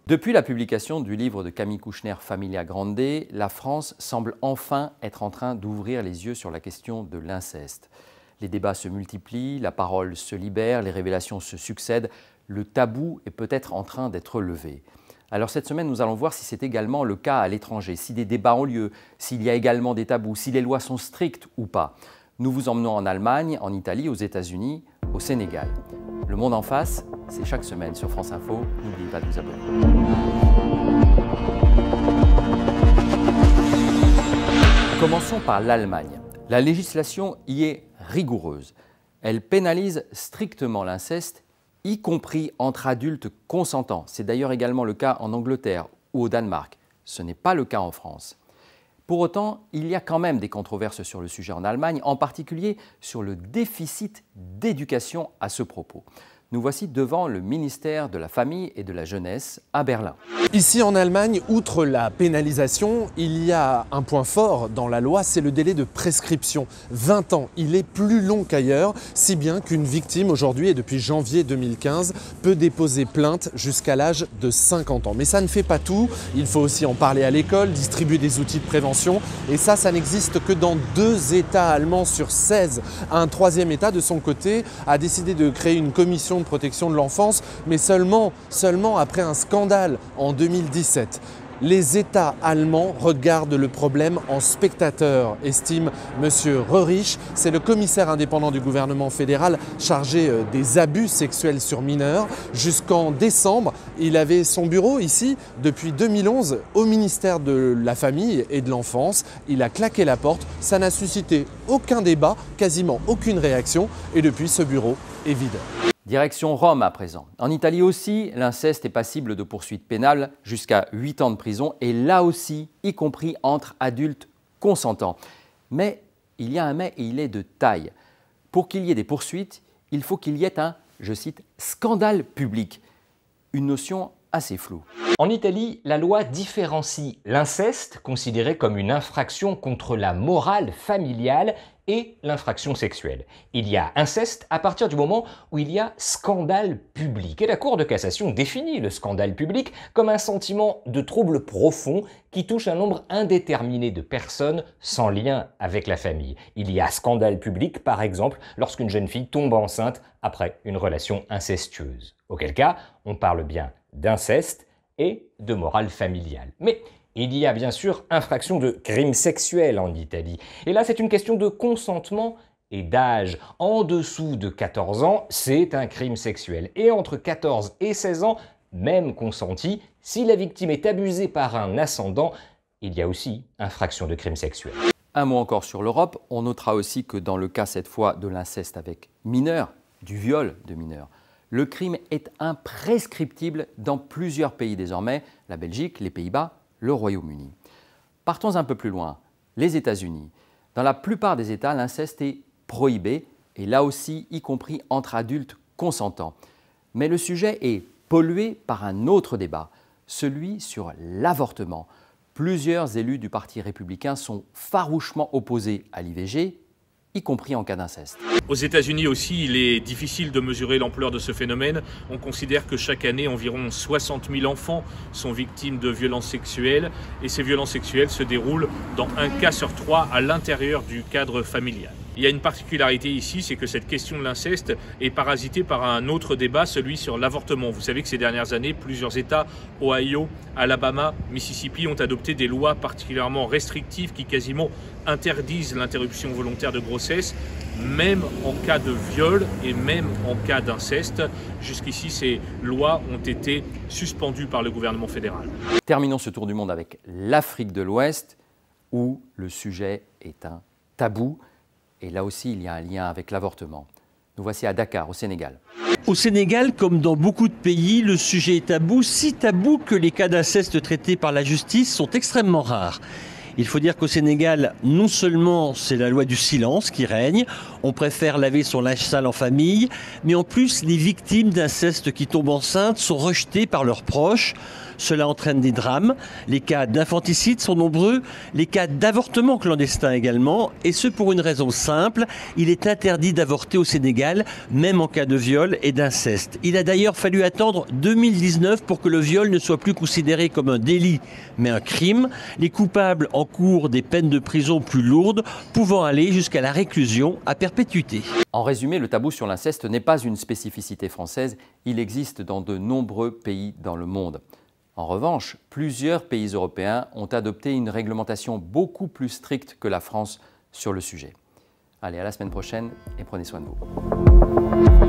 Depuis la publication du livre de Camille Kouchner, Familia Grande, la France semble enfin être en train d'ouvrir les yeux sur la question de l'inceste. Les débats se multiplient, la parole se libère, les révélations se succèdent, le tabou est peut-être en train d'être levé. Alors cette semaine, nous allons voir si c'est également le cas à l'étranger, si des débats ont lieu, s'il y a également des tabous, si les lois sont strictes ou pas. Nous vous emmenons en Allemagne, en Italie, aux États-Unis, au Sénégal. Le Monde en face, c'est chaque semaine sur France Info. N'oubliez pas de vous abonner. Commençons par l'Allemagne. La législation y est rigoureuse. Elle pénalise strictement l'inceste, y compris entre adultes consentants. C'est d'ailleurs également le cas en Angleterre ou au Danemark. Ce n'est pas le cas en France. Pour autant, il y a quand même des controverses sur le sujet en Allemagne, en particulier sur le déficit d'éducation à ce propos. Nous voici devant le ministère de la Famille et de la Jeunesse à Berlin. Ici en Allemagne, outre la pénalisation, il y a un point fort dans la loi, c'est le délai de prescription. 20 ans, il est plus long qu'ailleurs, si bien qu'une victime aujourd'hui, et depuis janvier 2015, peut déposer plainte jusqu'à l'âge de 50 ans. Mais ça ne fait pas tout, il faut aussi en parler à l'école, distribuer des outils de prévention, et ça n'existe que dans 2 États allemands sur 16. Un 3e État, de son côté, a décidé de créer une commission de protection de l'enfance, mais seulement après un scandale en 2017. Les États allemands regardent le problème en spectateur, estime M. Röhrich. C'est le commissaire indépendant du gouvernement fédéral chargé des abus sexuels sur mineurs. Jusqu'en décembre, il avait son bureau ici depuis 2011 au ministère de la Famille et de l'Enfance. Il a claqué la porte, ça n'a suscité aucun débat, quasiment aucune réaction et depuis ce bureau est vide. Direction Rome à présent. En Italie aussi, l'inceste est passible de poursuites pénales jusqu'à 8 ans de prison et là aussi, y compris entre adultes consentants. Mais il y a un mais et il est de taille. Pour qu'il y ait des poursuites, il faut qu'il y ait un, je cite, scandale public. Une notion assez floue. En Italie, la loi différencie l'inceste, considéré comme une infraction contre la morale familiale, et l'infraction sexuelle. Il y a inceste à partir du moment où il y a scandale public. Et la Cour de cassation définit le scandale public comme un sentiment de trouble profond qui touche un nombre indéterminé de personnes sans lien avec la famille. Il y a scandale public, par exemple, lorsqu'une jeune fille tombe enceinte après une relation incestueuse. Auquel cas, on parle bien d'inceste et de morale familiale. Mais il y a bien sûr infraction de crime sexuel en Italie. Et là, c'est une question de consentement et d'âge. En dessous de 14 ans, c'est un crime sexuel. Et entre 14 et 16 ans, même consenti, si la victime est abusée par un ascendant, il y a aussi infraction de crime sexuel. Un mot encore sur l'Europe. On notera aussi que dans le cas cette fois de l'inceste avec mineurs, du viol de mineurs, le crime est imprescriptible dans plusieurs pays désormais, la Belgique, les Pays-Bas, le Royaume-Uni. Partons un peu plus loin, les États-Unis. Dans la plupart des États, l'inceste est prohibé, et là aussi, y compris entre adultes consentants. Mais le sujet est pollué par un autre débat, celui sur l'avortement. Plusieurs élus du Parti républicain sont farouchement opposés à l'IVG, y compris en cas d'inceste. Aux États-Unis aussi, il est difficile de mesurer l'ampleur de ce phénomène. On considère que chaque année, environ 60 000 enfants sont victimes de violences sexuelles. Et ces violences sexuelles se déroulent dans 1 cas sur 3 à l'intérieur du cadre familial. Il y a une particularité ici, c'est que cette question de l'inceste est parasitée par un autre débat, celui sur l'avortement. Vous savez que ces dernières années, plusieurs États, Ohio, Alabama, Mississippi, ont adopté des lois particulièrement restrictives qui quasiment interdisent l'interruption volontaire de grossesse, même en cas de viol et même en cas d'inceste. Jusqu'ici, ces lois ont été suspendues par le gouvernement fédéral. Terminons ce tour du monde avec l'Afrique de l'Ouest, où le sujet est un tabou. Et là aussi, il y a un lien avec l'avortement. Nous voici à Dakar, au Sénégal. Au Sénégal, comme dans beaucoup de pays, le sujet est tabou, si tabou que les cas d'inceste traités par la justice sont extrêmement rares. Il faut dire qu'au Sénégal, non seulement c'est la loi du silence qui règne, on préfère laver son linge sale en famille, mais en plus les victimes d'inceste qui tombent enceintes sont rejetées par leurs proches. Cela entraîne des drames. Les cas d'infanticide sont nombreux, les cas d'avortement clandestin également, et ce pour une raison simple, il est interdit d'avorter au Sénégal, même en cas de viol et d'inceste. Il a d'ailleurs fallu attendre 2019 pour que le viol ne soit plus considéré comme un délit, mais un crime. Les coupables encourent des peines de prison plus lourdes, pouvant aller jusqu'à la réclusion à perpétuité. En résumé, le tabou sur l'inceste n'est pas une spécificité française, il existe dans de nombreux pays dans le monde. En revanche, plusieurs pays européens ont adopté une réglementation beaucoup plus stricte que la France sur le sujet. Allez, à la semaine prochaine et prenez soin de vous.